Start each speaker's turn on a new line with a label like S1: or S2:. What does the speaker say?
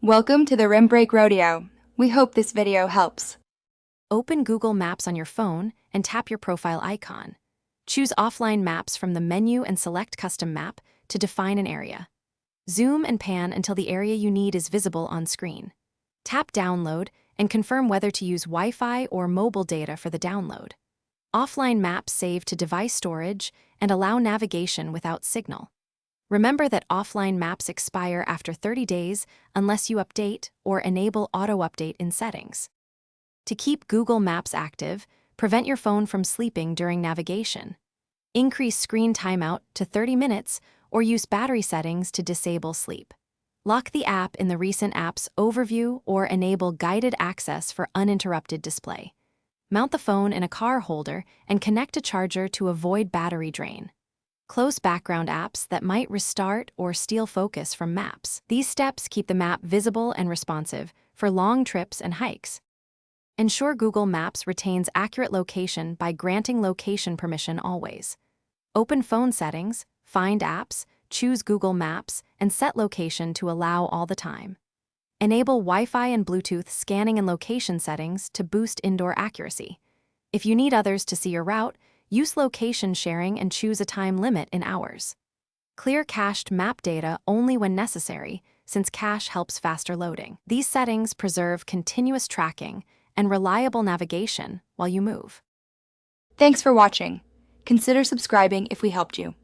S1: Welcome to the Rim Break Rodeo. We hope this video helps.
S2: Open Google Maps on your phone and tap your profile icon. Choose Offline Maps from the menu and select Custom Map to define an area. Zoom and pan until the area you need is visible on screen. Tap Download and confirm whether to use Wi-Fi or mobile data for the download. Offline Maps save to device storage and allow navigation without signal. Remember that offline maps expire after 30 days unless you update or enable auto-update in settings. To keep Google Maps active, prevent your phone from sleeping during navigation. Increase screen timeout to 30 minutes or use battery settings to disable sleep. Lock the app in the Recent Apps overview or enable guided access for uninterrupted display. Mount the phone in a car holder and connect a charger to avoid battery drain. Close background apps that might restart or steal focus from maps. These steps keep the map visible and responsive for long trips and hikes. Ensure Google Maps retains accurate location by granting location permission always. Open phone settings, find apps, choose Google Maps, and set location to allow all the time. Enable Wi-Fi and Bluetooth scanning and location settings to boost indoor accuracy. If you need others to see your route, use location sharing and choose a time limit in hours. Clear cached map data only when necessary, since cache helps faster loading. These settings preserve continuous tracking and reliable navigation while you move.
S1: Thanks for watching. Consider subscribing if we helped you.